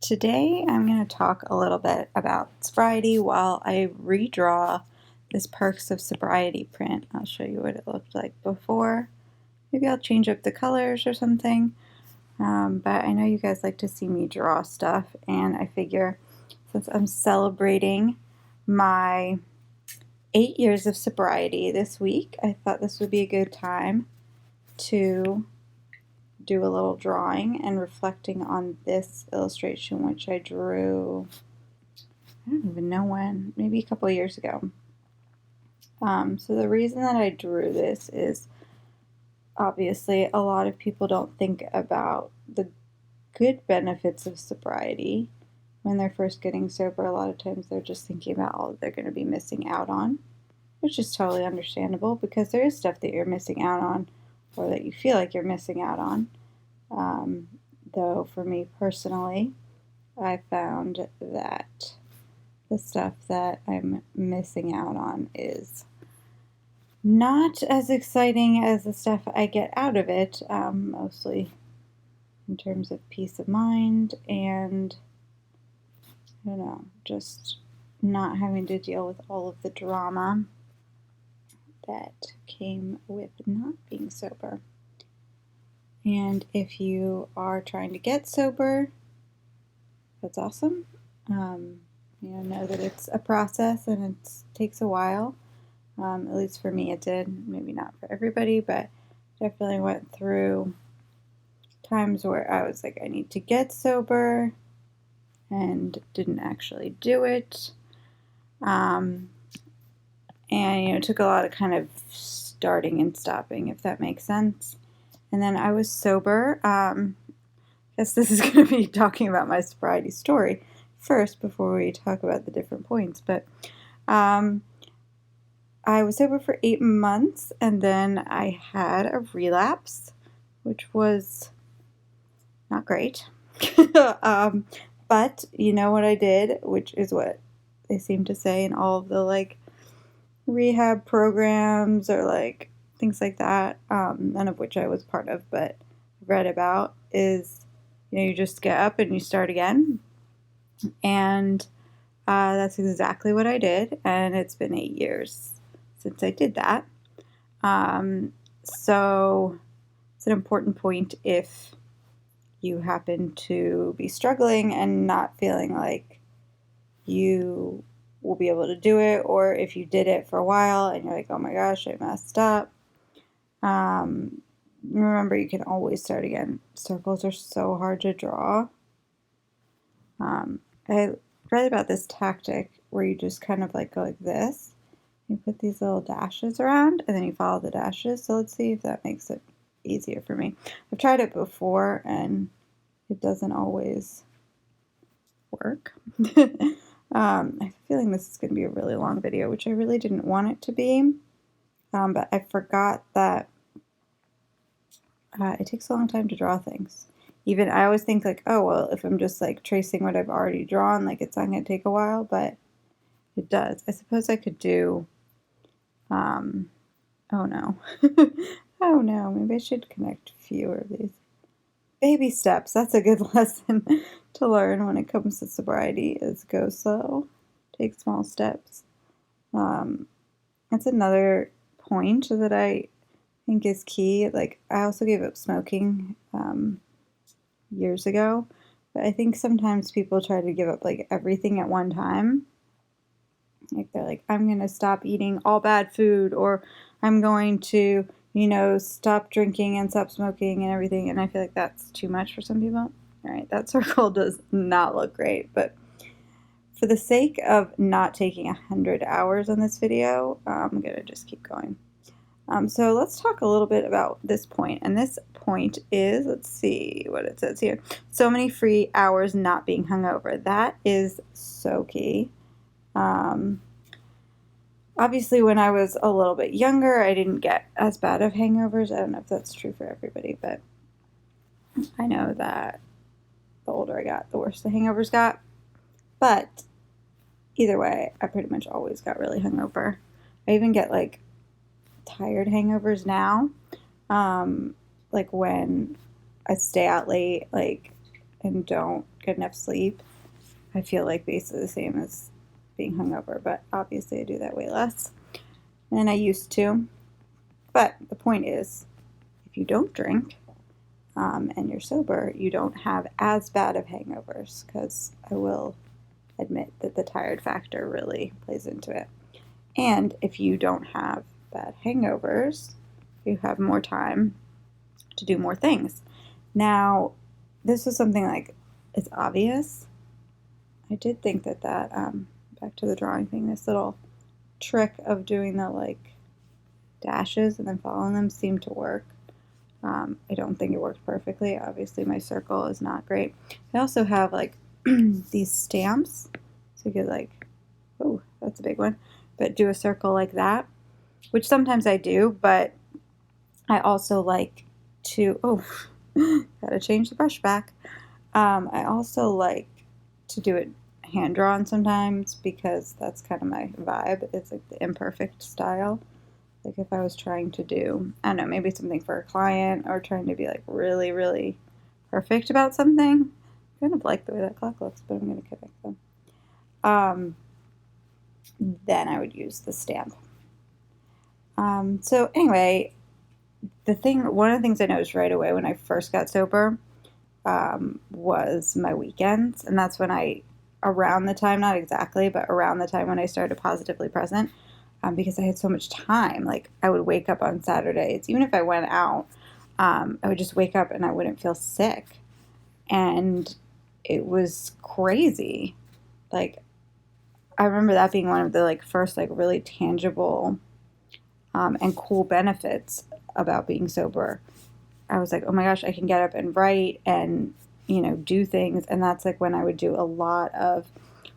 Today I'm going to talk a little bit about sobriety while I redraw this Perks of Sobriety print. I'll show you what it looked like before. Maybe I'll change up the colors or something, but I know you guys like to see me draw stuff, and I figure since I'm celebrating my 8 years of sobriety this week, I thought this would be a good time to do a little drawing and reflecting on this illustration, which I drew, I don't even know when, maybe a couple of years ago. So the reason that I drew this is obviously a lot of people don't think about the good benefits of sobriety when they're first getting sober. A lot of times they're just thinking about all that they're going to be missing out on, which is totally understandable because there is stuff that you're missing out on or that you feel like you're missing out on. Though for me personally, I found that the stuff that I'm missing out on is not as exciting as the stuff I get out of it, mostly in terms of peace of mind and, I don't know, just not having to deal with all of the drama that came with not being sober. And if you are trying to get sober, that's awesome. Know that it's a process and it takes a while. At least for me it did. Maybe not for everybody, but definitely went through times where I was like, I need to get sober and didn't actually do it. And, it took a lot of kind of starting and stopping, if that makes sense. And then I was sober. I guess this is going to be talking about my sobriety story first before we talk about the different points. But I was sober for 8 months, and then I had a relapse, which was not great. But you know what I did, which is what they seem to say in all of the rehab programs or things like that, none of which I was part of, but read about, is you just get up and you start again. And that's exactly what I did, and it's been 8 years since I did that. So it's an important point if you happen to be struggling and not feeling like you will be able to do it, or if you did it for a while and you're like, oh my gosh, I messed up. Remember, you can always start again. Circles are so hard to draw. I read about this tactic where you just kind of go like this. You put these little dashes around and then you follow the dashes. So let's see if that makes it easier for me. I've tried it before and it doesn't always work. I have a feeling this is going to be a really long video, which I really didn't want it to be. But I forgot that it takes a long time to draw things. Even I always think oh, well, if I'm just tracing what I've already drawn, it's not going to take a while, but it does. I suppose I could do, oh no. Oh no, maybe I should connect fewer of these. Baby steps, that's a good lesson to learn when it comes to sobriety, is go slow, take small steps. That's another point that I think is key. I also gave up smoking years ago, but I think sometimes people try to give up everything at one time. They're I'm going to stop eating all bad food, or I'm going to, stop drinking and stop smoking and everything, and I feel like that's too much for some people. All right, that circle does not look great, but for the sake of not taking 100 hours on this video, I'm going to just keep going. So let's talk a little bit about this point. And this point is, let's see what it says here. So many free hours not being hungover. That is so key. Obviously, when I was a little bit younger, I didn't get as bad of hangovers. I don't know if that's true for everybody, but I know that the older I got, the worse the hangovers got. But either way, I pretty much always got really hungover. I even get tired hangovers now, when I stay out late, and don't get enough sleep, I feel like basically the same as being hungover, but obviously I do that way less than I used to. But the point is, if you don't drink and you're sober, you don't have as bad of hangovers, because I will admit that the tired factor really plays into it. And if you don't have bad hangovers, you have more time to do more things. Now, this was something like, it's obvious. I did think that back to the drawing thing, this little trick of doing the like dashes and then following them seemed to work. I don't think it worked perfectly. Obviously, my circle is not great. I also have like these stamps, so you could like, oh, that's a big one, but do a circle like that, which sometimes I do, but I also like to, gotta change the brush back. I also like to do it hand drawn sometimes, because that's kind of my vibe. It's like the imperfect style. Like if I was trying to do, I don't know, maybe something for a client, or trying to be like really, really perfect about something. I kind of like the way that clock looks, but I'm going to correct them. Then I would use the stamp. So anyway, one of the things I noticed right away when I first got sober was my weekends. And that's when around the time, not exactly, but around the time when I started Positively Present, because I had so much time. Like I would wake up on Saturdays, even if I went out, I would just wake up and I wouldn't feel sick. And it was crazy. Like I remember that being one of the like first like really tangible and cool benefits about being sober. I was like, oh my gosh, I can get up and write and, do things. And that's like when I would do a lot of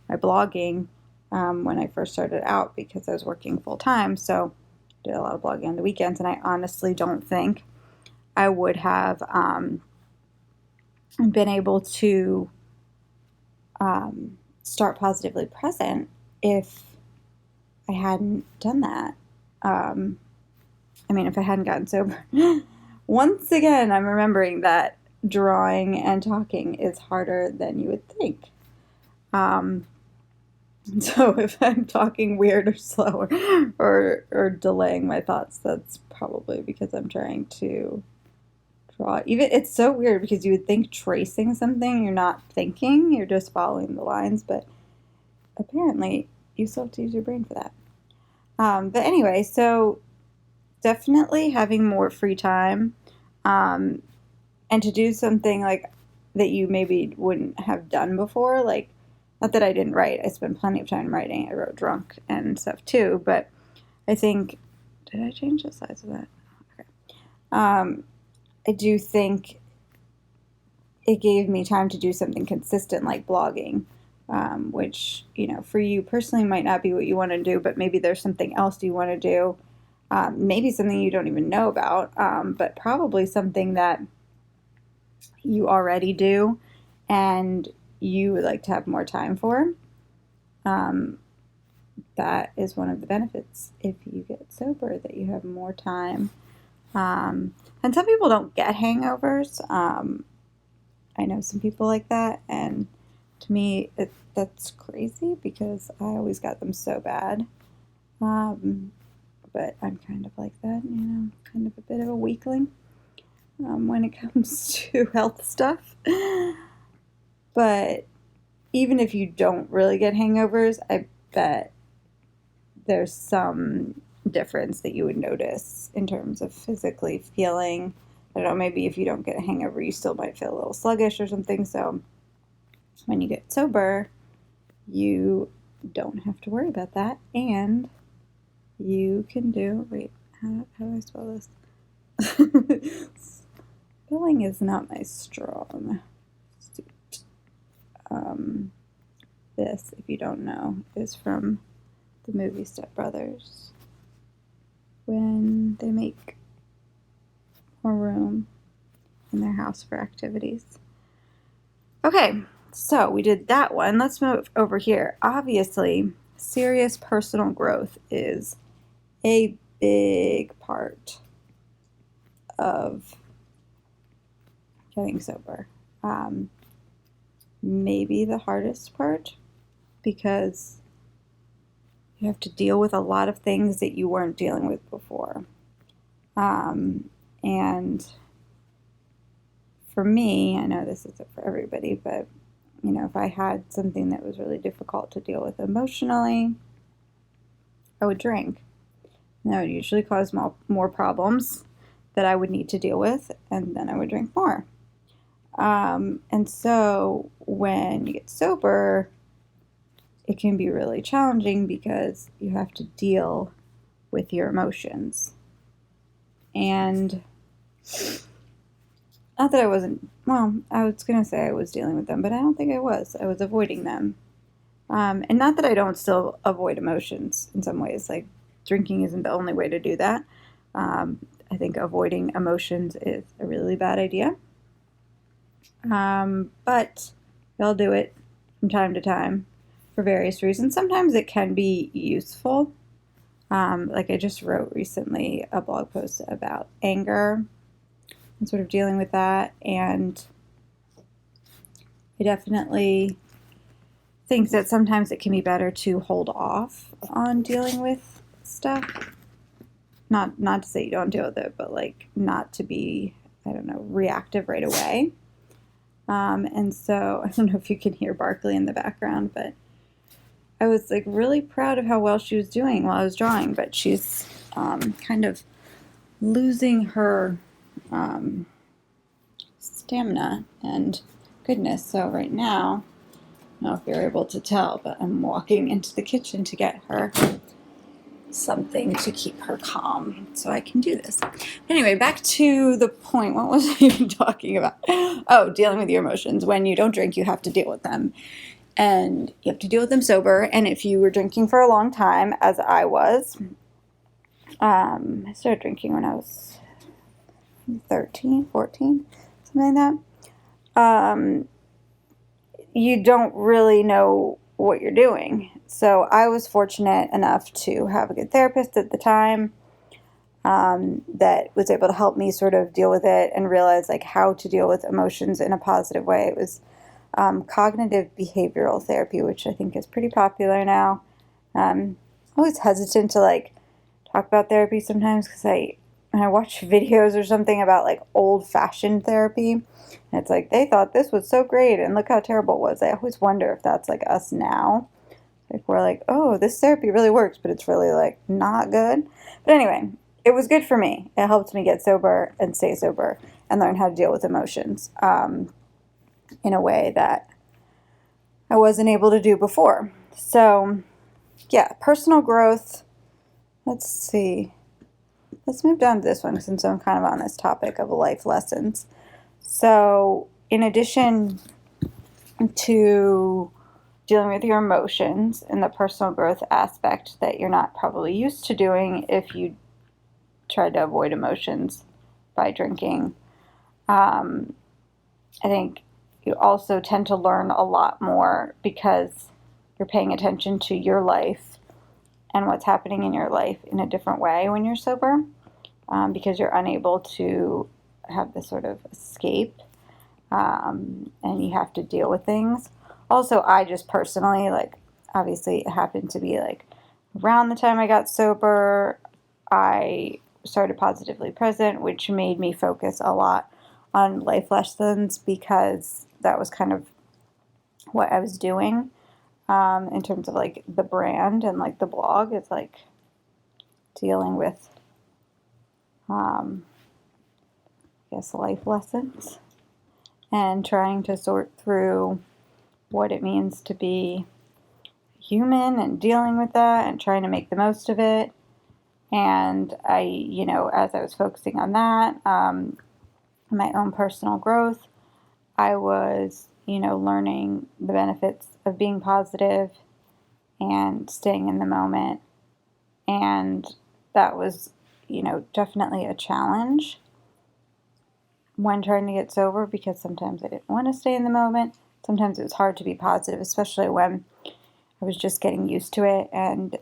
my blogging when I first started out, because I was working full time. So I did a lot of blogging on the weekends. And I honestly don't think I would have been able to start Positively Present if I hadn't done that. If I hadn't gotten sober. Once again, I'm remembering that drawing and talking is harder than you would think. So if I'm talking weird or slow or delaying my thoughts, that's probably because I'm trying to draw. Even it's so weird, because you would think tracing something, you're not thinking, you're just following the lines, but apparently you still have to use your brain for that. But anyway, so definitely having more free time, and to do something like that you maybe wouldn't have done before. Like, not that I didn't write, I spent plenty of time writing. I wrote drunk and stuff too, but I think, did I change the size of that? Okay. I do think it gave me time to do something consistent like blogging, which, for you personally might not be what you want to do, but maybe there's something else you want to do. Maybe something you don't even know about, but probably something that you already do and you would like to have more time for. That is one of the benefits if you get sober, that you have more time. And some people don't get hangovers. I know some people like that, and to me, that's crazy, because I always got them so bad. But I'm kind of like that, kind of a bit of a weakling when it comes to health stuff. But even if you don't really get hangovers, I bet there's some difference that you would notice in terms of physically feeling. I don't know, maybe if you don't get a hangover, you still might feel a little sluggish or something. So when you get sober, you don't have to worry about that. And you can do, wait, how do I spell this? Spelling is not my strong suit. This, if you don't know, is from the movie Step Brothers, when they make more room in their house for activities. Okay, so we did that one. Let's move over here. Obviously, serious personal growth is a big part of getting sober. maybe the hardest part, because you have to deal with a lot of things that you weren't dealing with before. And for me, I know this isn't for everybody, but if I had something that was really difficult to deal with emotionally, I would drink. And that would usually cause more problems that I would need to deal with, and then I would drink more. And so when you get sober, it can be really challenging because you have to deal with your emotions. And not that I wasn't, well, I was going to say I was dealing with them, but I don't think I was. I was avoiding them. And not that I don't still avoid emotions in some ways. Like, drinking isn't the only way to do that. I think avoiding emotions is a really bad idea. But we all do it from time to time for various reasons. Sometimes it can be useful. Like I just wrote recently a blog post about anger and sort of dealing with that. And I definitely think that sometimes it can be better to hold off on dealing with stuff. Not to say you don't deal with it, but like not to be, reactive right away. And so I don't know if you can hear Barkley in the background, but I was like really proud of how well she was doing while I was drawing, but she's kind of losing her stamina and goodness. So right now, I don't know if you're able to tell, but I'm walking into the kitchen to get her something to keep her calm so I can do this. Anyway, back to the point. What was I even talking about? Oh, dealing with your emotions. When you don't drink, you have to deal with them. And you have to deal with them sober. And if you were drinking for a long time, as I was, I started drinking when I was 13, 14, something like that. You don't really know what you're doing. So I was fortunate enough to have a good therapist at the time that was able to help me sort of deal with it and realize like how to deal with emotions in a positive way. It was cognitive behavioral therapy, which I think is pretty popular now. I'm always hesitant to like talk about therapy sometimes because when I watch videos or something about like old-fashioned therapy, and it's like they thought this was so great and look how terrible it was. I always wonder if that's like us now. Like we're like, oh, this therapy really works, but it's really like not good. But anyway, it was good for me. It helped me get sober and stay sober and learn how to deal with emotions in a way that I wasn't able to do before. So yeah, personal growth. Let's see. Let's move down to this one since I'm kind of on this topic of life lessons. So in addition to dealing with your emotions and the personal growth aspect that you're not probably used to doing if you try to avoid emotions by drinking, I think you also tend to learn a lot more because you're paying attention to your life and what's happening in your life in a different way when you're sober, because you're unable to have this sort of escape, and you have to deal with things. Also, I just personally, like, obviously it happened to be like around the time I got sober, I started Positively Present, which made me focus a lot on life lessons because that was kind of what I was doing in terms of like the brand and like the blog. It's like dealing with, I guess, life lessons and trying to sort through what it means to be human and dealing with that and trying to make the most of it. And I, as I was focusing on that, my own personal growth, I was, learning the benefits of being positive and staying in the moment. And that was, definitely a challenge when trying to get sober because sometimes I didn't want to stay in the moment. Sometimes it was hard to be positive, especially when I was just getting used to it. And,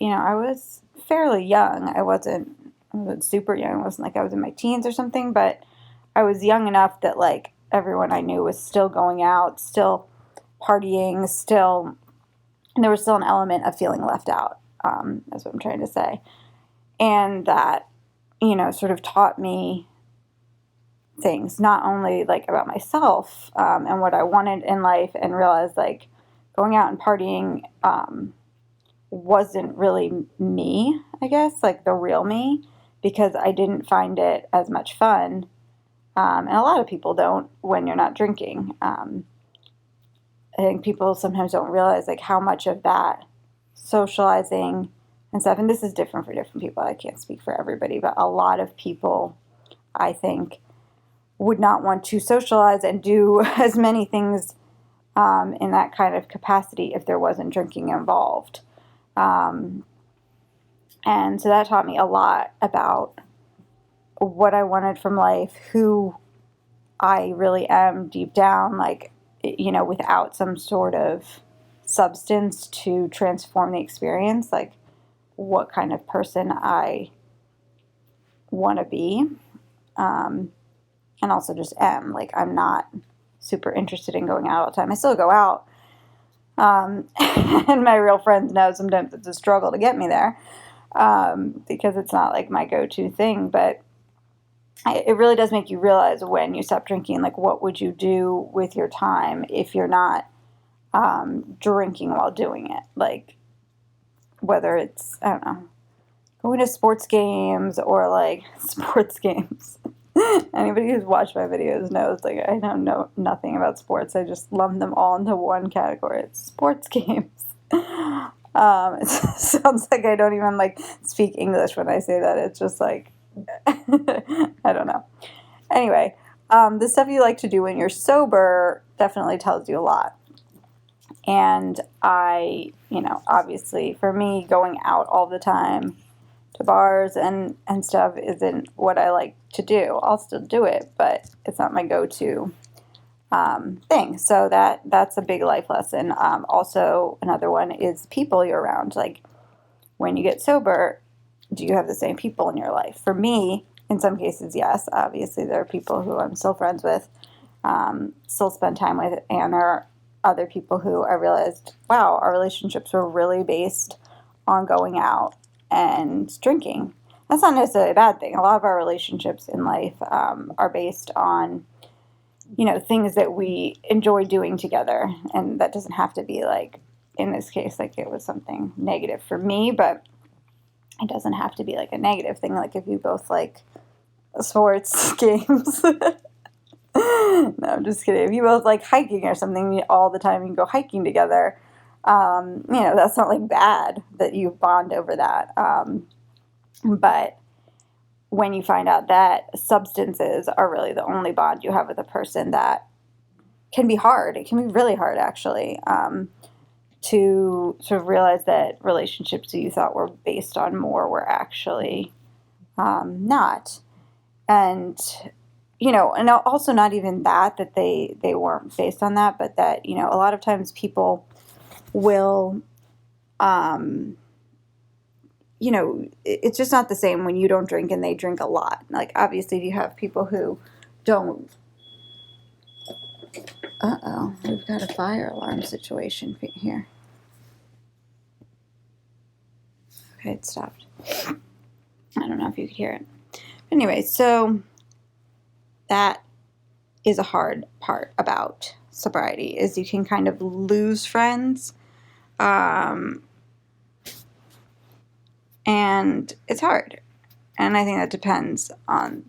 I was fairly young. I wasn't super young. It wasn't like I was in my teens or something, but I was young enough that like everyone I knew was still going out, still partying still, and there was still an element of feeling left out. That's what I'm trying to say. And that, sort of taught me things, not only like about myself and what I wanted in life, and realized like going out and partying wasn't really me, I guess, like the real me, because I didn't find it as much fun. And a lot of people don't when you're not drinking. I think people sometimes don't realize like how much of that socializing and stuff, and this is different for different people. I can't speak for everybody, but a lot of people, I think, would not want to socialize and do as many things in that kind of capacity if there wasn't drinking involved. And so that taught me a lot about what I wanted from life, who I really am deep down, like, without some sort of substance to transform the experience, like what kind of person I want to be. And also just am. Like, I'm not super interested in going out all the time. I still go out. And my real friends know sometimes it's a struggle to get me there because it's not like my go-to thing. But it really does make you realize when you stop drinking, like, what would you do with your time if you're not drinking while doing it? Like, whether it's, I don't know, going to sports games or like sports games. Anybody who's watched my videos knows, like, I know nothing about sports. I just lump them all into one category. It's sports games. It sounds like I don't even like speak English when I say that. It's just like, I don't know. Anyway, the stuff you like to do when you're sober definitely tells you a lot. And obviously for me, going out all the time to bars and stuff isn't what I like to do. I'll still do it, but it's not my go-to thing. So that's a big life lesson. Also, another one is people you're around. Like, when you get sober, do you have the same people in your life? For me, in some cases, yes. Obviously, there are people who I'm still friends with, still spend time with, and there are other people who I realized, wow, our relationships were really based on going out and drinking. That's not necessarily a bad thing. A lot of our relationships in life are based on, things that we enjoy doing together. And that doesn't have to be like, in this case, like it was something negative for me, but it doesn't have to be like a negative thing. Like if you both like sports games. No, I'm just kidding. If you both like hiking or something all the time, you can go hiking together. That's not like bad that you bond over that. But when you find out that substances are really the only bond you have with a person, that can be hard. It can be really hard, actually, to sort of realize that relationships that you thought were based on more were actually not. And, and also not even that they weren't based on that, but that, a lot of times people will, it's just not the same when you don't drink and they drink a lot. Like, obviously, if you have people who don't. Uh-oh, we've got a fire alarm situation here. Okay, it stopped. I don't know if you could hear it. Anyway, so that is a hard part about sobriety, is you can kind of lose friends. And it's hard. And I think that depends on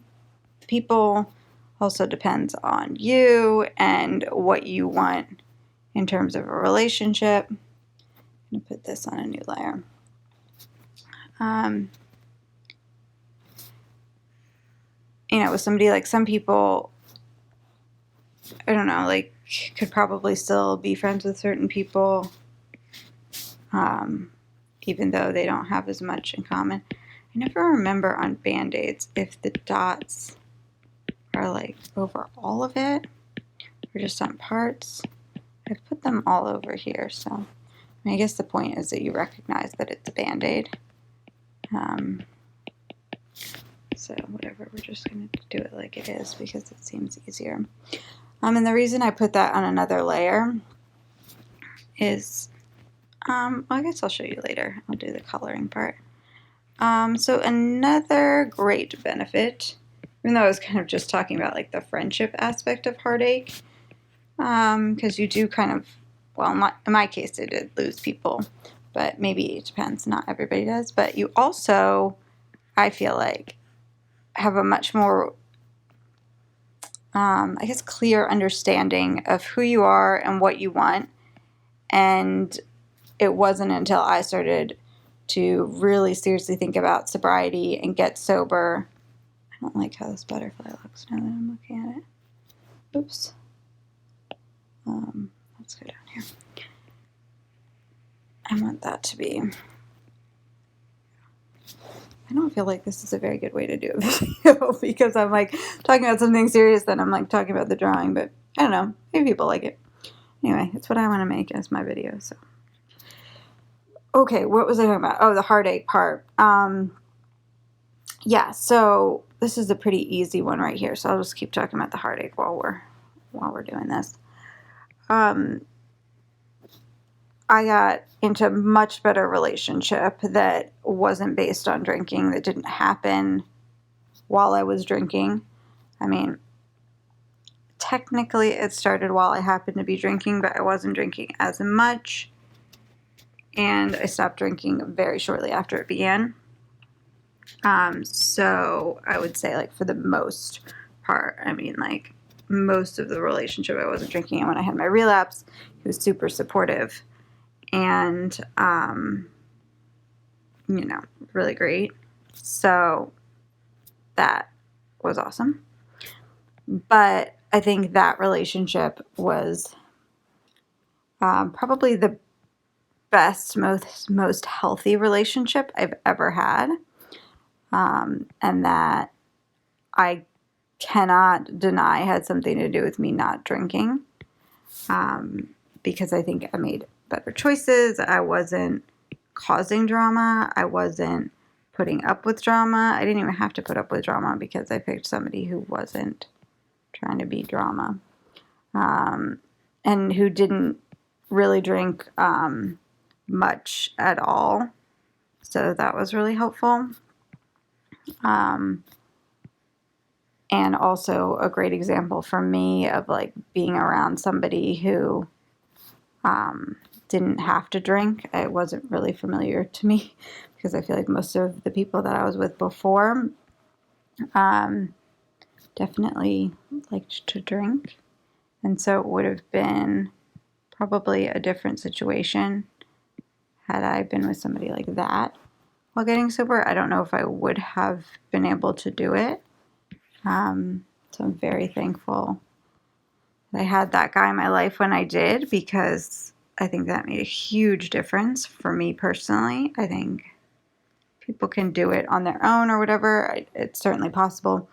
the people, also depends on you and what you want in terms of a relationship. I'm going to put this on a new layer. With somebody, like, some people, I don't know, like, could probably still be friends with certain people, even though they don't have as much in common. I never remember on Band-Aids if the dots are like over all of it or just on parts. I've put them all over here, so I guess the point is that you recognize that it's a Band-Aid. So whatever, we're just going to do it like it is because it seems easier. And the reason I put that on another layer is, I guess I'll show you later. I'll do the coloring part. So another great benefit, even though I was kind of just talking about like the friendship aspect of heartache, because you do kind of, well, in my case, I did lose people, but maybe it depends. Not everybody does. But you also, I feel like, have a much more, I guess, clear understanding of who you are and what you want. And it wasn't until I started to really seriously think about sobriety and get sober. I don't like how this butterfly looks now that I'm looking at it. Oops. Let's go down here. I want that to be... I don't feel like this is a very good way to do a video because I'm like talking about something serious, then I'm like talking about the drawing, but I don't know. Maybe people like it. Anyway, it's what I want to make as my video, so. Okay, what was I talking about? Oh, the heartache part. Yeah, so this is a pretty easy one right here, so I'll just keep talking about the heartache while we're doing this. I got into a much better relationship that wasn't based on drinking, that didn't happen while I was drinking. I mean, technically it started while I happened to be drinking, but I wasn't drinking as much. And I stopped drinking very shortly after it began. So I would say, like, for the most part, I mean, like, most of the relationship I wasn't drinking. And when I had my relapse, he was super supportive and, you know, really great. So that was awesome. But I think that relationship was probably the best, most healthy relationship I've ever had. And that I cannot deny had something to do with me not drinking. Because I think I made better choices. I wasn't causing drama. I wasn't putting up with drama. I didn't even have to put up with drama because I picked somebody who wasn't trying to be drama. And who didn't really drink much at all. So that was really helpful. And also a great example for me of like being around somebody who didn't have to drink. It wasn't really familiar to me because I feel like most of the people that I was with before definitely liked to drink. And so it would have been probably a different situation had I been with somebody like that while getting sober. I don't know if I would have been able to do it. So I'm very thankful that I had that guy in my life when I did, because I think that made a huge difference for me personally. I think people can do it on their own or whatever. It's certainly possible.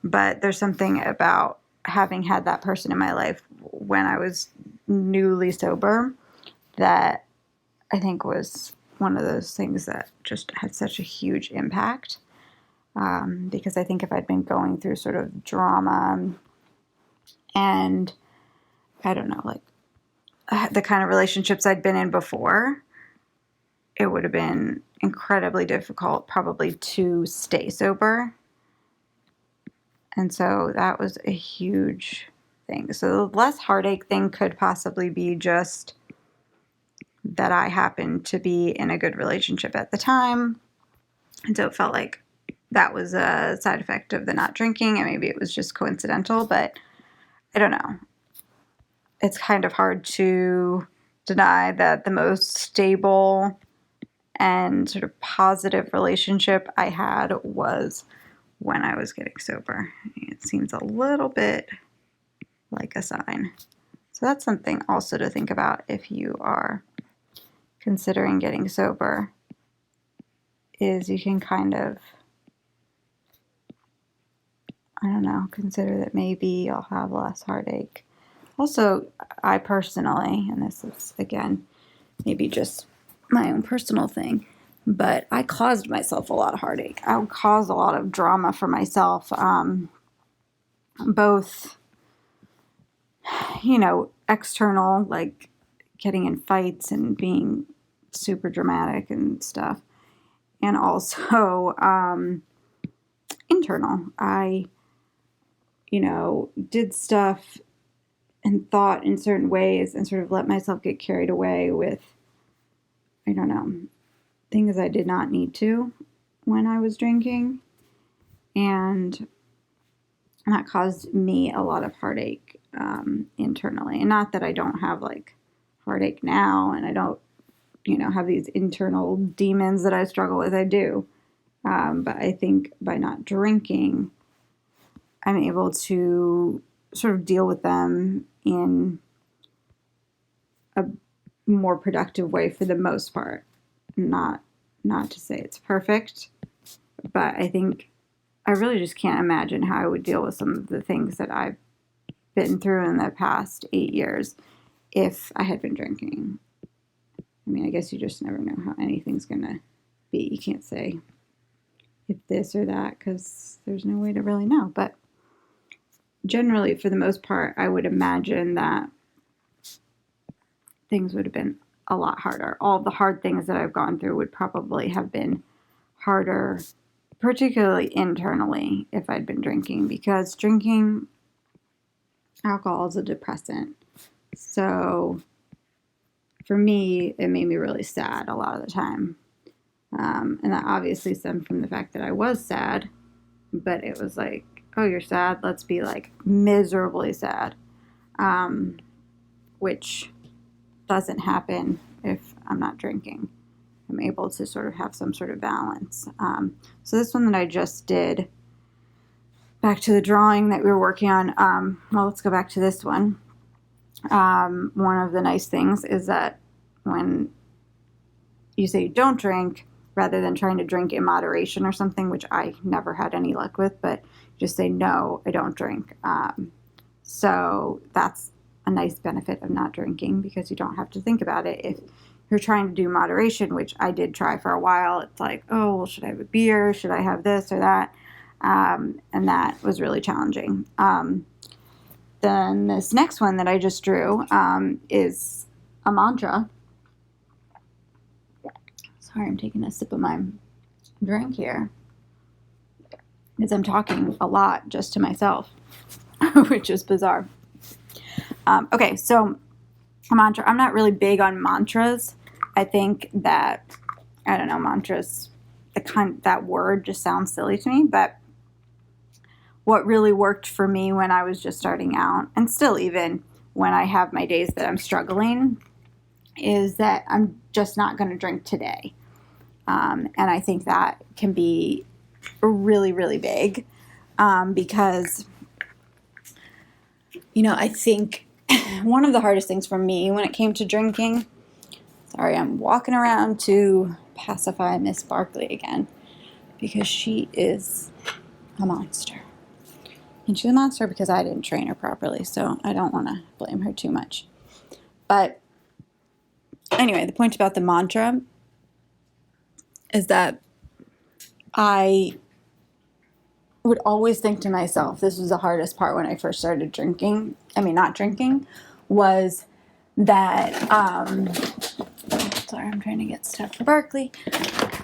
But there's something about having had that person in my life when I was newly sober that I think was one of those things that just had such a huge impact. Because I think if I'd been going through sort of drama and, I don't know, like the kind of relationships I'd been in before, it would have been incredibly difficult probably to stay sober. And so that was a huge thing. So the less heartache thing could possibly be just that I happened to be in a good relationship at the time. And so it felt like that was a side effect of the not drinking, and maybe it was just coincidental, but I don't know. It's kind of hard to deny that the most stable and sort of positive relationship I had was when I was getting sober. It seems a little bit like a sign. So that's something also to think about if you are considering getting sober, is you can kind of, I don't know, consider that maybe you'll have less heartache. Also, I personally, and this is, again, maybe just my own personal thing, but I caused myself a lot of heartache. I would cause a lot of drama for myself, both, you know, external, like getting in fights and being super dramatic and stuff. And also internal. I, did stuff and thought in certain ways and sort of let myself get carried away with, I don't know, things I did not need to when I was drinking. And that caused me a lot of heartache internally. And not that I don't have like heartache now and I don't, have these internal demons that I struggle with. I do. But I think by not drinking, I'm able to sort of deal with them in a more productive way for the most part. Not to say it's perfect, but I think I really just can't imagine how I would deal with some of the things that I've been through in the past 8 years if I had been drinking. I mean, I guess you just never know how anything's going to be. You can't say if this or that because there's no way to really know. But generally, for the most part, I would imagine that things would have been a lot harder. All of the hard things that I've gone through would probably have been harder, particularly internally, if I'd been drinking, because drinking alcohol is a depressant. So for me, it made me really sad a lot of the time. And that obviously stemmed from the fact that I was sad, but it was like, oh, you're sad? Let's be like miserably sad, which doesn't happen if I'm not drinking. I'm able to sort of have some sort of balance. So this one that I just did, back to the drawing that we were working on, well, let's go back to this one. One of the nice things is that when you say you don't drink, rather than trying to drink in moderation or something, which I never had any luck with, but just say, no, I don't drink. So that's a nice benefit of not drinking because you don't have to think about it. If you're trying to do moderation, which I did try for a while, it's like, oh, well, should I have a beer? Should I have this or that? And that was really challenging. Then this next one that I just drew is a mantra. Sorry, I'm taking a sip of my drink here because I'm talking a lot just to myself, which is bizarre. Okay, so a mantra. I'm not really big on mantras. I think that, I don't know, mantras, that word just sounds silly to me, but what really worked for me when I was just starting out, and still even when I have my days that I'm struggling, is that I'm just not going to drink today. And I think that can be really, really big because, I think one of the hardest things for me when it came to drinking, sorry, I'm walking around to pacify Miss Barkley again because she is a monster. And she's a monster because I didn't train her properly, so I don't want to blame her too much. But anyway, the point about the mantra is that I would always think to myself, this was the hardest part when I first started not drinking, was that, sorry, I'm trying to get stuff for Barkley.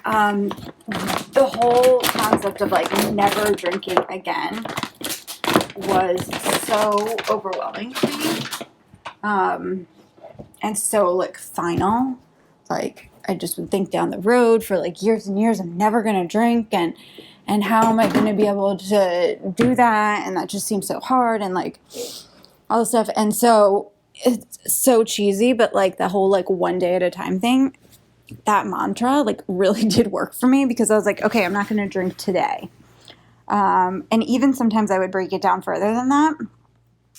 The whole concept of like never drinking again was so overwhelming to me, and so like final. Like I just would think down the road for like years and years, I'm never gonna drink, and how am I gonna be able to do that? And that just seems so hard, and like all this stuff. And so it's so cheesy, but like the whole like one day at a time thing, that mantra like really did work for me because I was like, okay, I'm not gonna drink today. And even sometimes I would break it down further than that.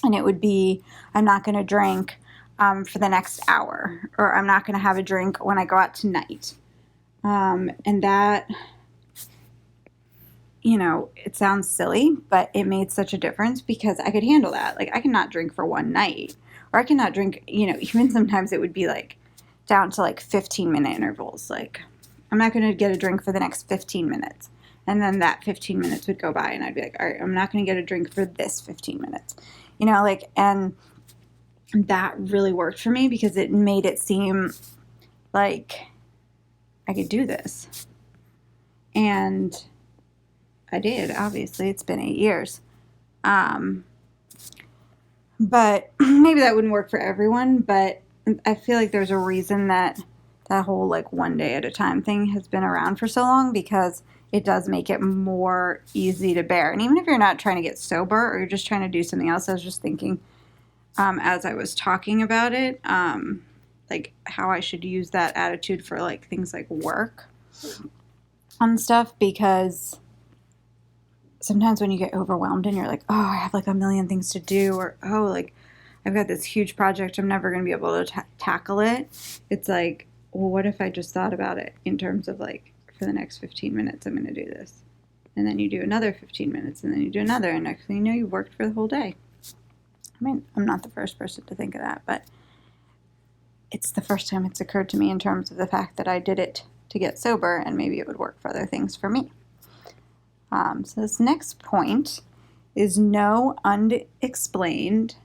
And it would be, I'm not going to drink for the next hour, or I'm not going to have a drink when I go out tonight. And that, it sounds silly, but it made such a difference because I could handle that. Like I cannot drink for one night, or I cannot drink, even sometimes it would be like down to like 15-minute intervals. Like I'm not going to get a drink for the next 15 minutes. And then that 15 minutes would go by and I'd be like, all right, I'm not going to get a drink for this 15 minutes. And that really worked for me because it made it seem like I could do this. And I did, obviously. It's been 8 years. But maybe that wouldn't work for everyone, but I feel like there's a reason that that whole like one day at a time thing has been around for so long, because it does make it more easy to bear. And even if you're not trying to get sober or you're just trying to do something else, I was just thinking as I was talking about it, like how I should use that attitude for like things like work and stuff, because sometimes when you get overwhelmed and you're like, oh, I have like a million things to do, or oh, like I've got this huge project, I'm never going to be able to tackle it. It's like, well, what if I just thought about it in terms of like, for the next 15 minutes, I'm going to do this. And then you do another 15 minutes, and then you do another, and next thing you know, you've worked for the whole day. I mean, I'm not the first person to think of that, but it's the first time it's occurred to me in terms of the fact that I did it to get sober, and maybe it would work for other things for me. So this next point is no unexplained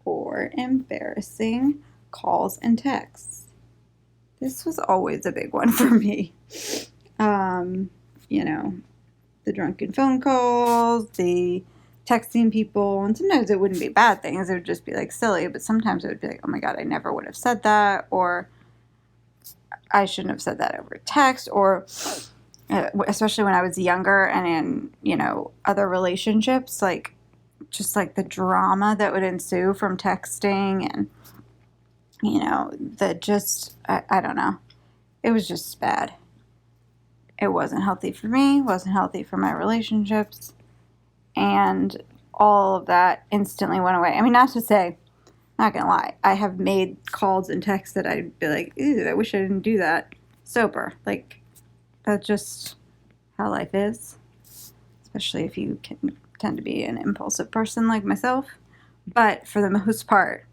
or embarrassing calls and texts. This was always a big one for me. You know, the drunken phone calls, the texting people, and sometimes it wouldn't be bad things. It would just be like silly, but sometimes it would be like, oh my God, I never would have said that, or I shouldn't have said that over text, or especially when I was younger and in, you know, other relationships, like just like the drama that would ensue from texting, and, you know, I don't know. It was just bad. It wasn't healthy for me, wasn't healthy for my relationships, and all of that instantly went away. I mean, not to say, not gonna lie, I have made calls and texts that I'd be like, ew, I wish I didn't do that sober. Like, that's just how life is, especially if you can tend to be an impulsive person like myself. But for the most part,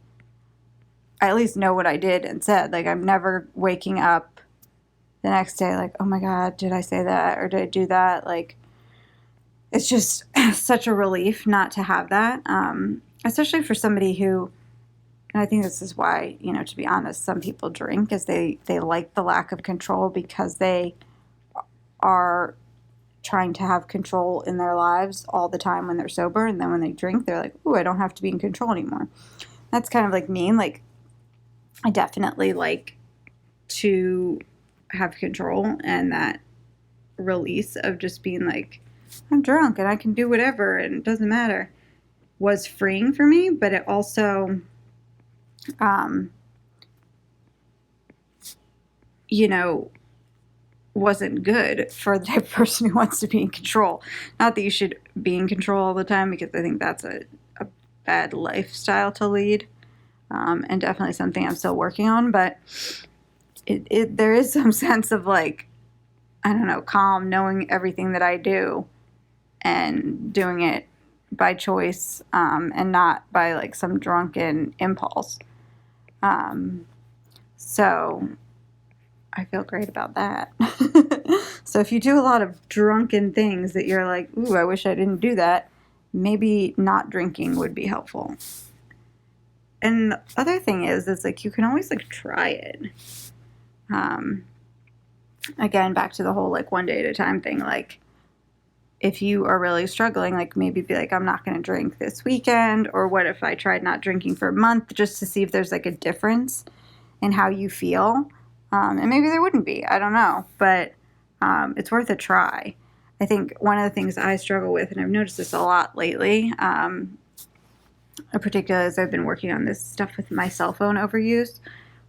I at least know what I did and said. Like, I'm never waking up the next day like, oh my God, did I say that or did I do that? Like, it's just such a relief not to have that, especially for somebody who, and I think this is why, you know, to be honest, some people drink, is they like the lack of control, because they are trying to have control in their lives all the time when they're sober, and then when they drink, they're like, ooh, I don't have to be in control anymore. That's kind of like me. Like, I definitely like to have control, and that release of just being like, I'm drunk and I can do whatever and it doesn't matter, was freeing for me. But it also, you know, wasn't good for the type of person who wants to be in control. Not that you should be in control all the time, because I think that's a bad lifestyle to lead, and definitely something I'm still working on. But there is some sense of like, I don't know, calm, knowing everything that I do and doing it by choice, and not by like some drunken impulse. So I feel great about that. So if you do a lot of drunken things that you're like, ooh, I wish I didn't do that, maybe not drinking would be helpful. And the other thing is like, you can always like try it. Again, back to the whole like one day at a time thing. Like, if you are really struggling, like maybe be like, I'm not going to drink this weekend, or what if I tried not drinking for a month, just to see if there's like a difference in how you feel. And maybe there wouldn't be, I don't know, but it's worth a try. I think one of the things I struggle with, and I've noticed this a lot lately, particularly as I've been working on this stuff with my cell phone overuse,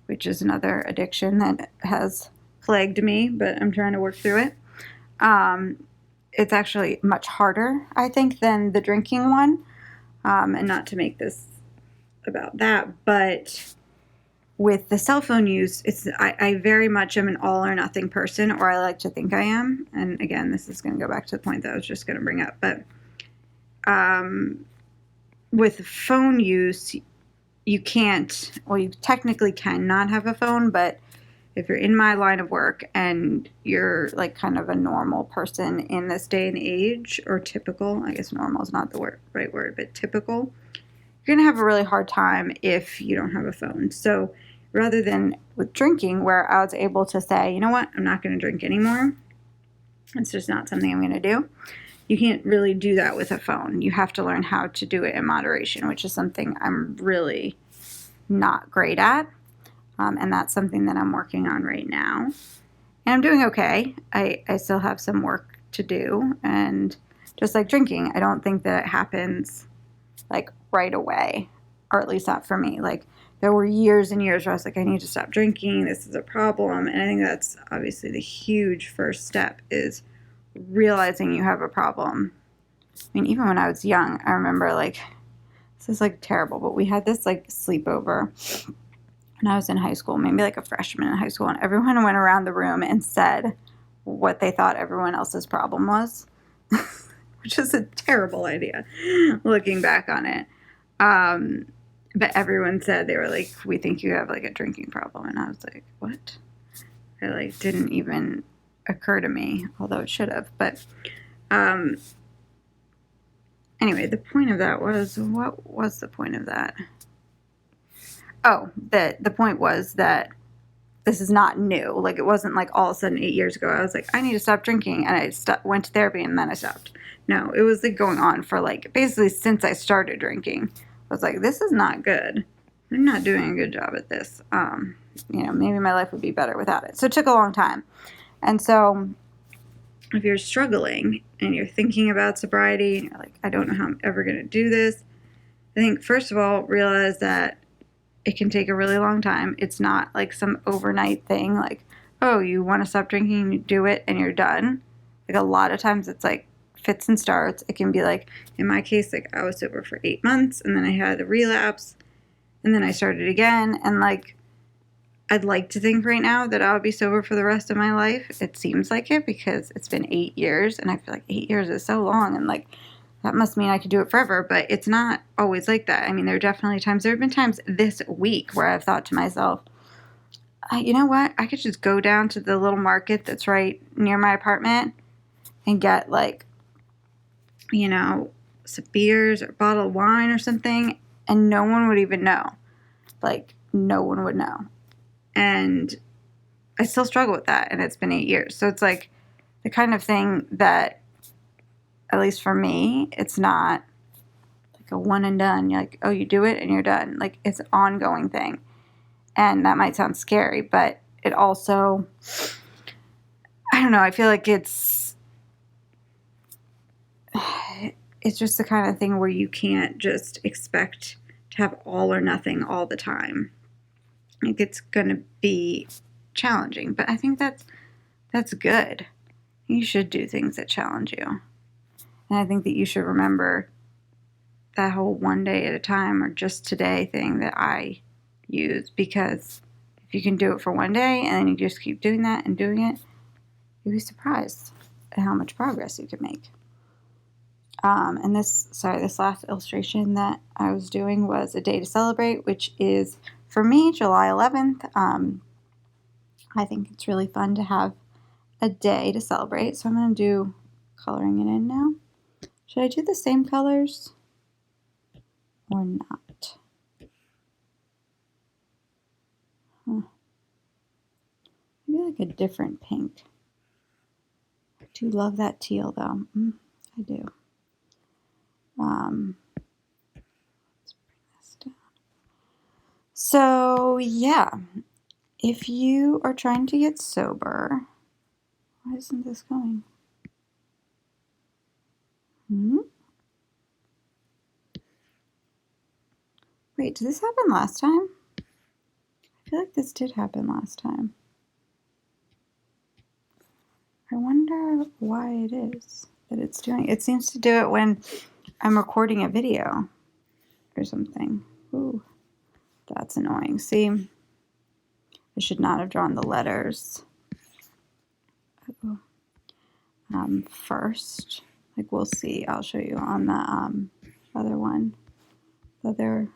which is another addiction that has plagued me, but I'm trying to work through it. It's actually much harder, I think, than the drinking one. And not to make this about that, but with the cell phone use, I very much am an all or nothing person, or I like to think I am. And again, this is going to go back to the point that I was just going to bring up. But with phone use, you can't, well, you technically cannot have a phone, but if you're in my line of work and you're like kind of a normal person in this day and age, or typical, I guess normal is not the right word, but typical, you're going to have a really hard time if you don't have a phone. So rather than with drinking, where I was able to say, you know what, I'm not going to drink anymore. It's just not something I'm going to do. You can't really do that with a phone. You have to learn how to do it in moderation, which is something I'm really not great at. And that's something that I'm working on right now. And I'm doing okay. I still have some work to do. And just like drinking, I don't think that it happens like right away, or at least not for me. Like there were years and years where I was like, I need to stop drinking. This is a problem. And I think that's obviously the huge first step, is realizing you have a problem. I mean, even when I was young, I remember like, this is like terrible, but we had this like sleepover when I was in high school, maybe like a freshman in high school, and everyone went around the room and said what they thought everyone else's problem was, which is a terrible idea looking back on it. But everyone said, they were like, we think you have like a drinking problem. And I was like, what? It like didn't even occur to me, although it should have. But anyway, the point of that was, what was the point of that? Oh, the point was that this is not new. Like, it wasn't like all of a sudden 8 years ago I was like, I need to stop drinking, and I went to therapy and then I stopped. No, it was like going on for like basically since I started drinking. I was like, this is not good. I'm not doing a good job at this. Maybe my life would be better without it. So it took a long time. And so if you're struggling and you're thinking about sobriety, and you're like, I don't know how I'm ever going to do this, I think first of all, realize that it can take a really long time. It's not like some overnight thing, like, oh, you want to stop drinking, you do it, and you're done. Like, a lot of times it's like fits and starts. It can be like, in my case, like I was sober for 8 months, and then I had a relapse, and then I started again, and like, I'd like to think right now that I'll be sober for the rest of my life. It seems like it, because it's been 8 years, and I feel like 8 years is so long, and like, that must mean I could do it forever, but it's not always like that. I mean, there have been times this week where I've thought to myself, you know what? I could just go down to the little market that's right near my apartment and get like, some beers or a bottle of wine or something, and no one would even know. Like, no one would know. And I still struggle with that, and it's been 8 years. So it's like the kind of thing that, at least for me, it's not like a one and done. You're like, oh, you do it and you're done. Like, it's an ongoing thing. And that might sound scary, but it also, I don't know, I feel like it's just the kind of thing where you can't just expect to have all or nothing all the time. Like, it's going to be challenging, but I think that's good. You should do things that challenge you. And I think that you should remember that whole one day at a time or just today thing that I use, because if you can do it for one day and then you just keep doing that and doing it, you'll be surprised at how much progress you can make. And this last illustration that I was doing was a day to celebrate, which is for me July 11th. I think it's really fun to have a day to celebrate, so I'm going to do coloring it in now. Should I do the same colors or not? Maybe like a different pink. I do love that teal though. I do. Let's bring this down. So yeah, if you are trying to get sober, why isn't this going? Wait, did this happen last time? I feel like this did happen last time. I wonder why it is that it's doing. It seems to do it when I'm recording a video or something. Ooh, that's annoying. See, I should not have drawn the letters first. Like, we'll see. I'll show you on the other one. The other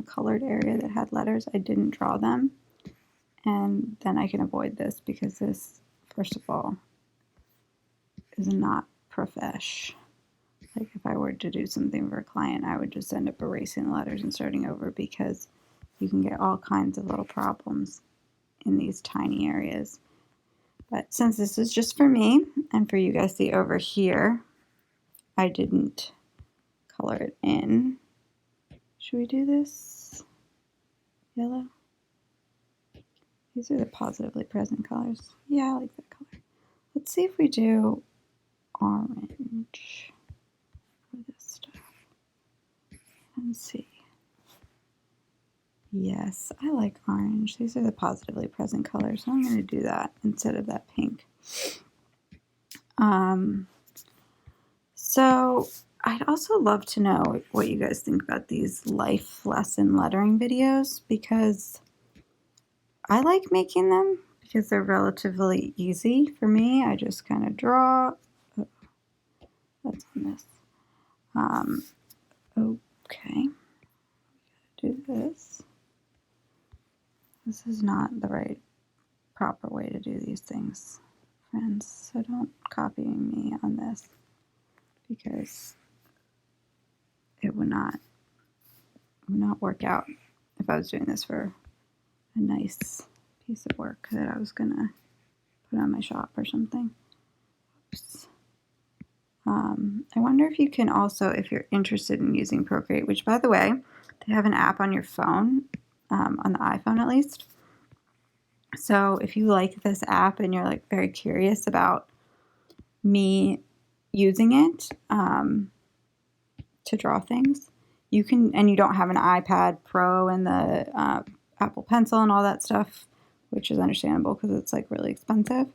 colored area that had letters, I didn't draw them. And then I can avoid this, because this, first of all, is not profesh. Like if I were to do something for a client, I would just end up erasing the letters and starting over because you can get all kinds of little problems in these tiny areas. But since this is just for me and for you guys to see over here, I didn't color it in. Should we do this yellow? These are the positively present colors. Yeah, I like that color. Let's see if we do orange for this stuff. And see. Yes, I like orange. These are the positively present colors, so I'm going to do that instead of that pink. So I'd also love to know what you guys think about these life lesson lettering videos, because I like making them because they're relatively easy for me. I just kind of draw. Oh, that's on this. Okay. Do this. This is not the right proper way to do these things, friends, so don't copy me on this because it would not work out if I was doing this for a nice piece of work that I was gonna put on my shop or something. Oops. I wonder if you can also, if you're interested in using Procreate, which by the way, they have an app on your phone, on the iPhone at least. So if you like this app and you're like very curious about me using it to draw things, you can, and you don't have an iPad Pro and the Apple Pencil and all that stuff, which is understandable because it's like really expensive.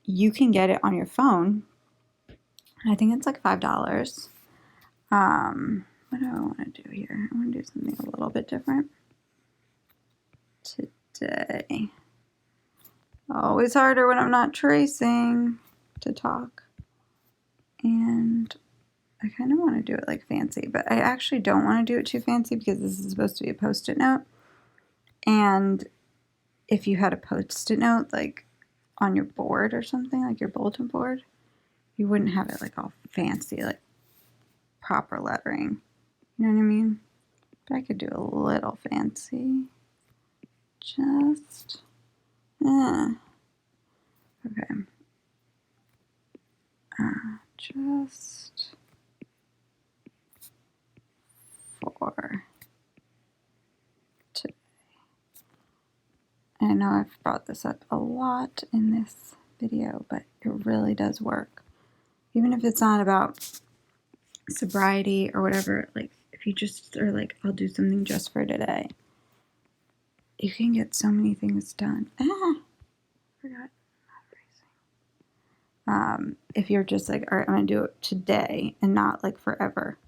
You can get it on your phone. I think it's like $5. What do I want to do here? I want to do something a little bit different today. Always harder when I'm not tracing to talk. And I kind of want to do it like fancy, but I actually don't want to do it too fancy because this is supposed to be a post-it note. And if you had a post-it note like on your board or something, like your bulletin board, you wouldn't have it like all fancy, like proper lettering. You know what I mean? But I could do a little fancy. Just, okay. Just for today. I know I've brought this up a lot in this video, but it really does work. Even if it's not about sobriety or whatever, like if you just are like, I'll do something just for today, you can get so many things done. Forgot. If you're just like, all right, I'm gonna do it today and not like forever.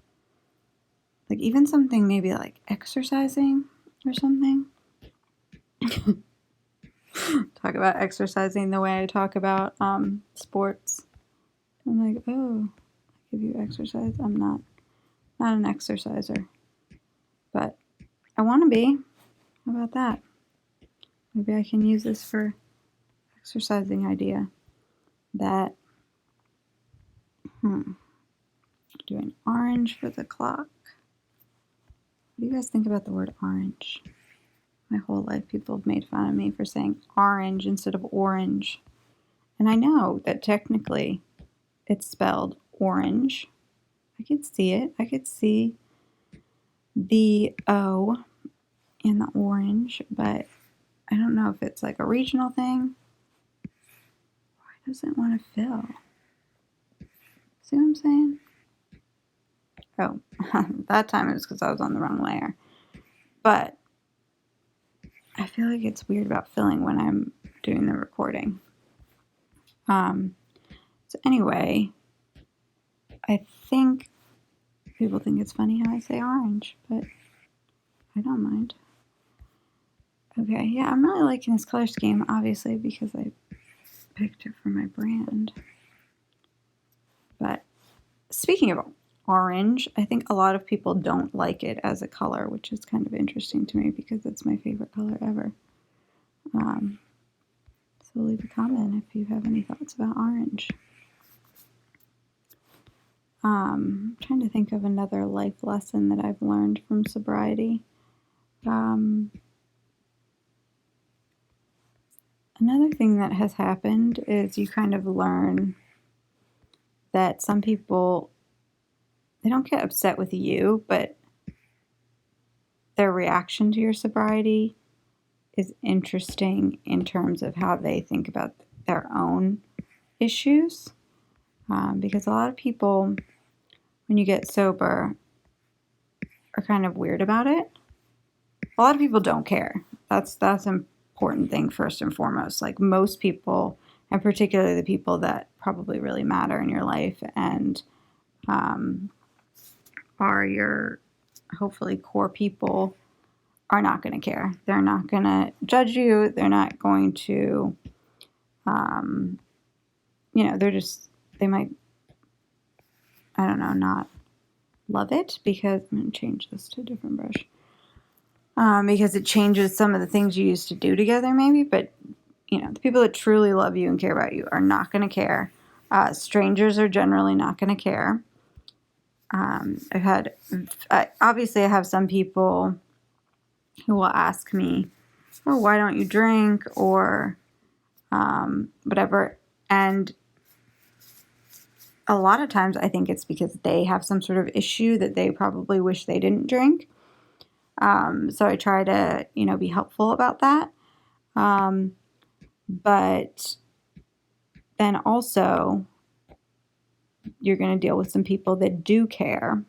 Like even something maybe like exercising or something. Talk about exercising the way I talk about sports. I'm like, oh, I give you exercise. I'm not an exerciser, but I want to be. How about that? Maybe I can use this for exercising idea. That, doing orange for the clock. What do you guys think about the word orange? My whole life, people have made fun of me for saying orange instead of orange. And I know that technically it's spelled orange. I could see it. I could see the O in the orange, but I don't know if it's like a regional thing. Why does it want to fill? See what I'm saying? Oh, that time it was because I was on the wrong layer. But I feel like it's weird about filling when I'm doing the recording. So anyway, I think people think it's funny how I say orange, but I don't mind. Okay, yeah, I'm really liking this color scheme, obviously, because I picked it for my brand. But speaking of orange, I think a lot of people don't like it as a color, which is kind of interesting to me because it's my favorite color ever. So leave a comment if you have any thoughts about orange. I'm trying to think of another life lesson that I've learned from sobriety. Another thing that has happened is you kind of learn that some people, they don't get upset with you, but their reaction to your sobriety is interesting in terms of how they think about their own issues. Because a lot of people, when you get sober, are kind of weird about it. A lot of people don't care. That's an important thing first and foremost. Like most people, and particularly the people that probably really matter in your life and are your hopefully core people, are not going to care. They're not going to judge you. They're not going to, they might, I don't know, not love it because I'm going to change this to a different brush. Because it changes some of the things you used to do together maybe, but the people that truly love you and care about you are not going to care. Strangers are generally not going to care. Obviously I have some people who will ask me, oh, why don't you drink or whatever. And a lot of times I think it's because they have some sort of issue that they probably wish they didn't drink. So I try to, be helpful about that. But then also you're going to deal with some people that do care.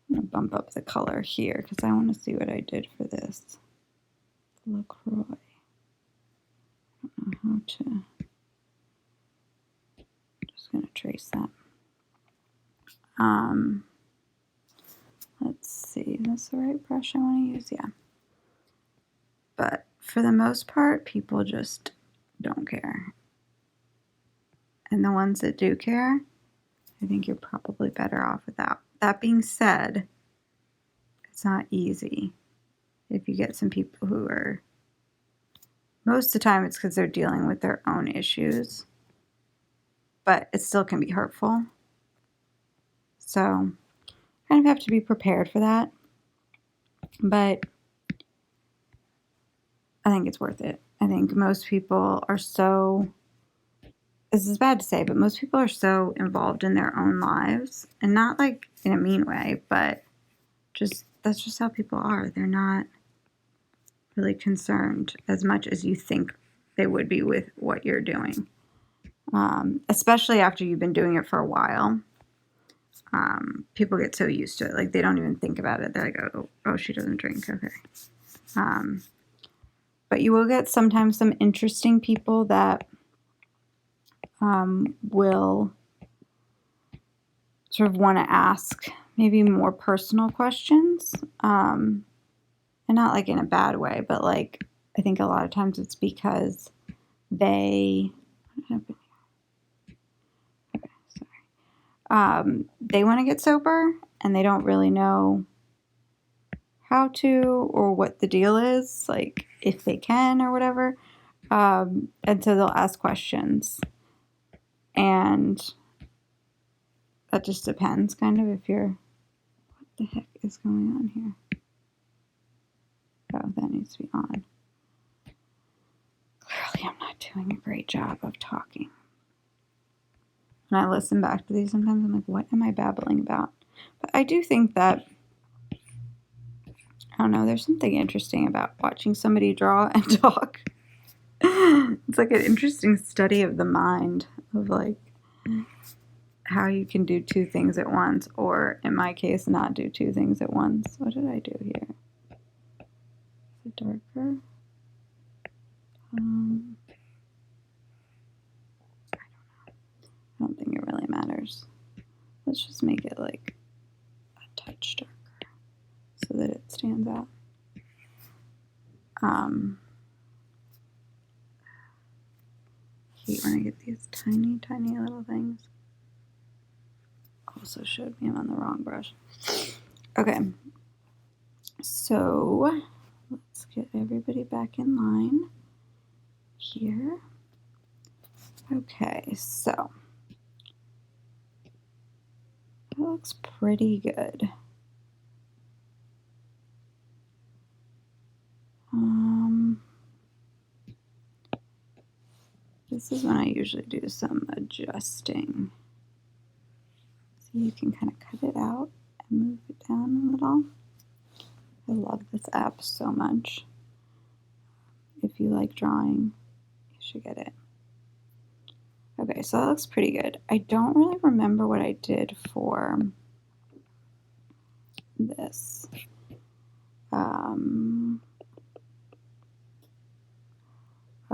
I'm going to bump up the color here because I want to see what I did for this. LaCroix. I don't know how to. Just going to trace that. Let's see. That's the right brush I want to use. Yeah. But for the most part, people just don't care. And the ones that do care, I think you're probably better off without. That being said, it's not easy. If you get some people who are, most of the time it's because they're dealing with their own issues, but it still can be hurtful. So kind of have to be prepared for that. But I think it's worth it. I think most people are so, this is bad to say, but most people are so involved in their own lives, and not like in a mean way, but that's just how people are. They're not really concerned as much as you think they would be with what you're doing. Especially after you've been doing it for a while. People get so used to it, like they don't even think about it. They're like, oh, she doesn't drink, okay. But you will get sometimes some interesting people that will sort of want to ask maybe more personal questions, and not like in a bad way, but like I think a lot of times it's because they they want to get sober and they don't really know how to or what the deal is, like if they can or whatever, and so they'll ask questions, and that just depends kind of if you're, what the heck is going on here? Oh, that needs to be on. Clearly I'm not doing a great job of talking. When I listen back to these sometimes I'm like, what am I babbling about? But I do think that, I don't know, there's something interesting about watching somebody draw and talk. It's like an interesting study of the mind, of like how you can do two things at once, or in my case, not do two things at once. What did I do here? Is it darker? I don't know. I don't think it really matters. Let's just make it like a touch darker so that it stands out. Hate when I get these tiny, tiny little things. Also showed me I'm on the wrong brush. Okay, so let's get everybody back in line here. Okay, so That looks pretty good. This is when I usually do some adjusting. So you can kind of cut it out and move it down a little. I love this app so much. If you like drawing, you should get it. Okay, so that looks pretty good. I don't really remember what I did for this.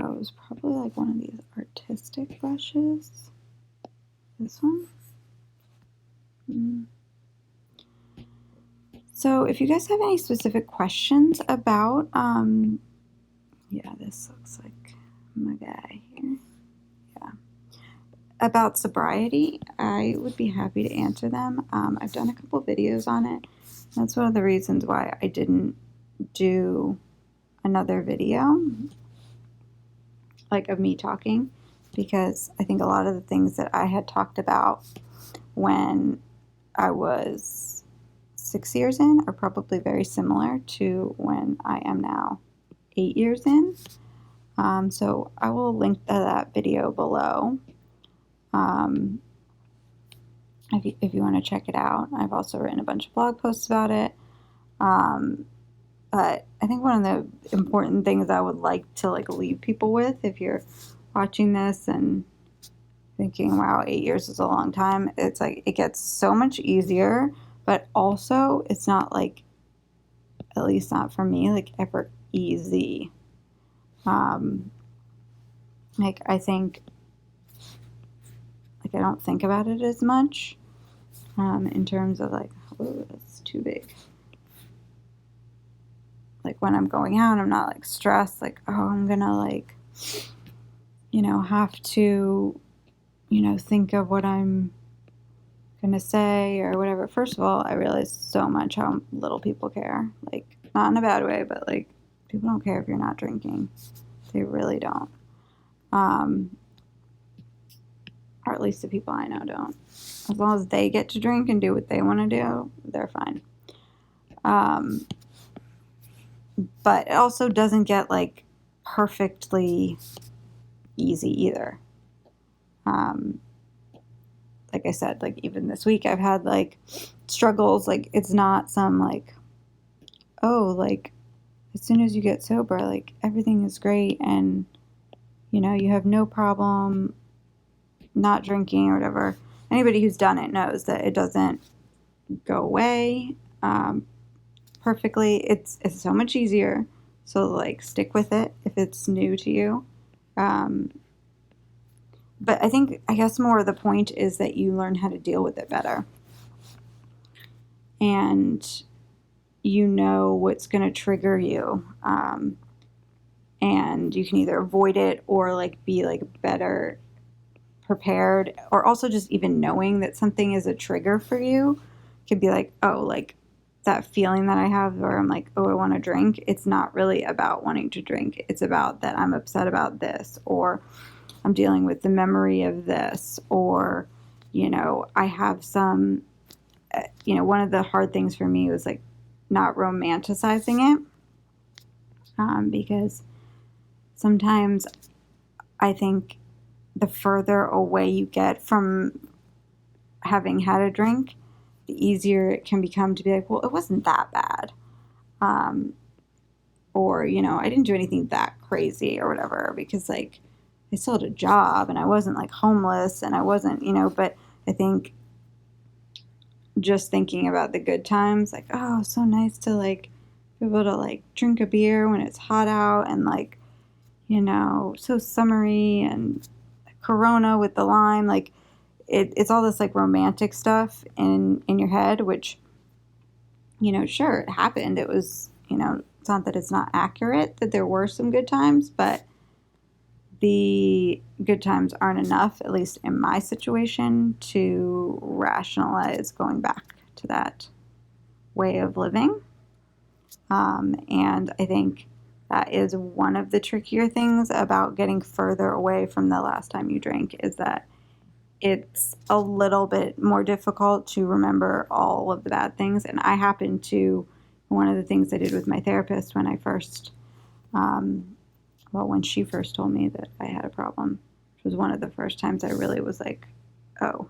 Oh, it was probably like one of these artistic brushes. This one. So if you guys have any specific questions about, yeah, this looks like my guy here. Yeah. About sobriety, I would be happy to answer them. I've done a couple videos on it. That's one of the reasons why I didn't do another video like of me talking, because I think a lot of the things that I had talked about when I was 6 years in are probably very similar to when I am now 8 years in. So I will link to that video below if you want to check it out. I've also written a bunch of blog posts about it. But I think one of the important things I would like to leave people with, if you're watching this and thinking, wow, 8 years is a long time, it's like it gets so much easier, but also it's not like, at least not for me, like ever easy. Like I think, like I don't think about it as much in terms of like, oh, that's too big. Like when I'm going out, I'm not like stressed, like, oh, I'm gonna like, have to, think of what I'm gonna say or whatever. First of all, I realize so much how little people care. Like, not in a bad way, but like, people don't care if you're not drinking. They really don't. Or at least the people I know don't. As long as they get to drink and do what they want to do, they're fine. But it also doesn't get like perfectly easy either. Like I said, like even this week I've had like struggles. Like it's not some like, oh, like as soon as you get sober, like everything is great and you have no problem not drinking or whatever. Anybody who's done it knows that it doesn't go away perfectly. It's so much easier. So like stick with it if it's new to you. But I guess more of the point is that you learn how to deal with it better. And you know what's going to trigger you. And you can either avoid it or like be like better prepared, or also just even knowing that something is a trigger for you could be like, oh, like that feeling that I have where I'm like, oh, I want to drink. It's not really about wanting to drink. It's about that I'm upset about this, or I'm dealing with the memory of this, or, I have some, one of the hard things for me was like not romanticizing it. Because sometimes I think the further away you get from having had a drink, the easier it can become to be like, well, it wasn't that bad. Or, I didn't do anything that crazy or whatever, because like I still had a job and I wasn't like homeless and I wasn't, but I think just thinking about the good times, like, oh, so nice to like be able to like drink a beer when it's hot out and like, so summery and Corona with the lime, like it's all this like romantic stuff in your head, which, sure, it happened. It was, it's not that it's not accurate that there were some good times, but the good times aren't enough, at least in my situation, to rationalize going back to that way of living. And I think that is one of the trickier things about getting further away from the last time you drank, is that it's a little bit more difficult to remember all of the bad things. And I happen to, one of the things I did with my therapist when I first, when she first told me that I had a problem, which was one of the first times I really was like, oh,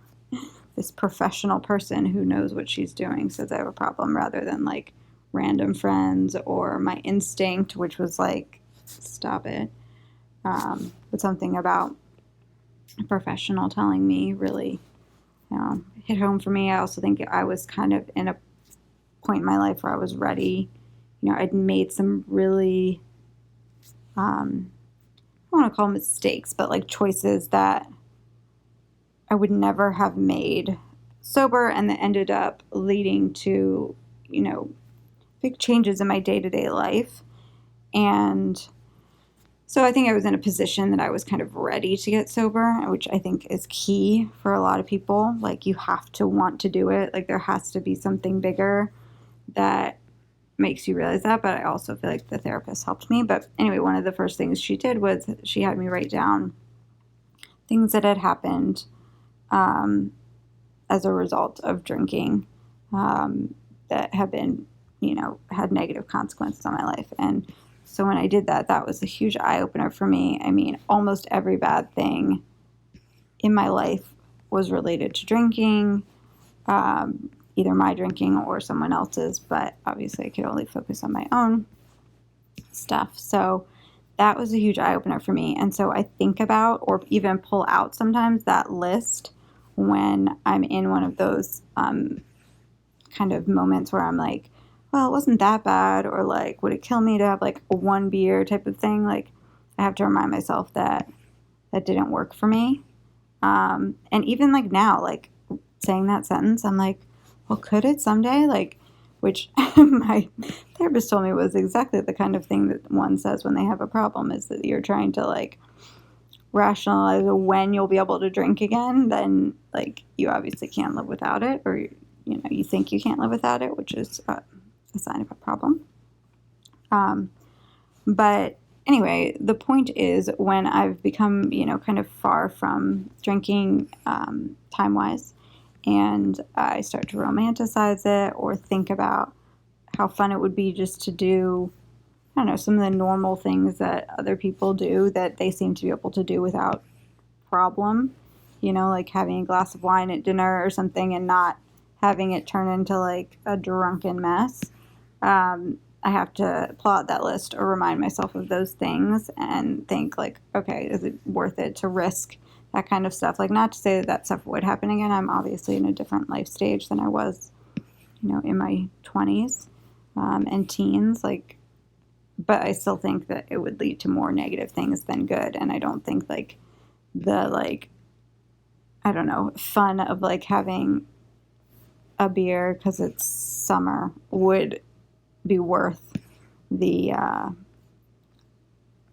this professional person who knows what she's doing says I have a problem, rather than like random friends or my instinct, which was like, stop it. But something about a professional telling me really hit home for me. I also think I was kind of in a point in my life where I was ready. I'd made some really, I don't want to call them mistakes, but like choices that I would never have made sober, and that ended up leading to, big changes in my day-to-day life. And so I think I was in a position that I was kind of ready to get sober, which I think is key for a lot of people. Like, you have to want to do it. Like, there has to be something bigger that makes you realize that. But I also feel like the therapist helped me. But anyway, one of the first things she did was she had me write down things that had happened as a result of drinking that have been, had negative consequences on my life. And so when I did that, that was a huge eye-opener for me. I mean, almost every bad thing in my life was related to drinking, either my drinking or someone else's, but obviously I could only focus on my own stuff. So that was a huge eye-opener for me. And so I think about, or even pull out sometimes, that list when I'm in one of those kind of moments where I'm like, well, it wasn't that bad, or like, would it kill me to have like a one beer type of thing? Like, I have to remind myself that that didn't work for me. And even like now, like saying that sentence, I'm like, well, could it someday? Like, which my therapist told me was exactly the kind of thing that one says when they have a problem, is that you're trying to like rationalize when you'll be able to drink again. Then like, you obviously can't live without it, or you think you can't live without it, which is a sign of a problem. But anyway, the point is, when I've become, kind of far from drinking time-wise, and I start to romanticize it or think about how fun it would be just to do, I don't know, some of the normal things that other people do that they seem to be able to do without problem, like having a glass of wine at dinner or something and not having it turn into like a drunken mess. I have to pull out that list or remind myself of those things and think like, okay, is it worth it to risk that kind of stuff? Like, not to say that that stuff would happen again. I'm obviously in a different life stage than I was, in my 20s and teens. Like, but I still think that it would lead to more negative things than good. And I don't think like the I don't know, fun of like having a beer because it's summer would be worth the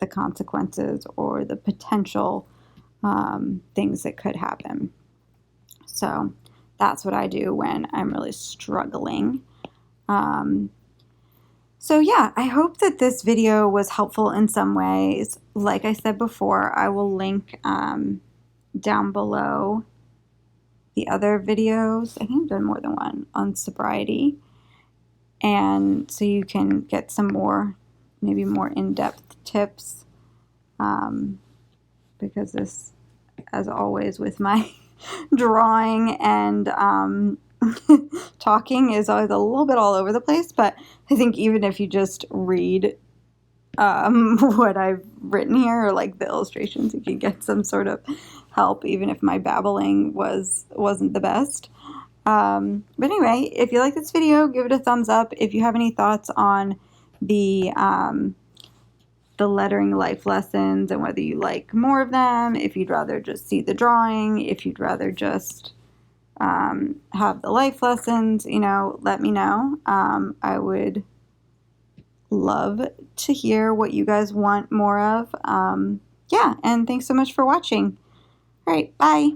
consequences or the potential things that could happen. So that's what I do when I'm really struggling. So yeah, I hope that this video was helpful in some ways. Like I said before, I will link down below the other videos. I think I've done more than one on sobriety. And so you can get some more, maybe more in-depth tips. Because this, as always with my drawing and talking, is always a little bit all over the place. But I think even if you just read what I've written here, or like the illustrations, you can get some sort of help, even if my babbling wasn't the best. But anyway, if you like this video, give it a thumbs up. If you have any thoughts on the lettering life lessons and whether you like more of them, if you'd rather just see the drawing, if you'd rather just have the life lessons, let me know. I would love to hear what you guys want more of. Yeah, and thanks so much for watching. All right, bye.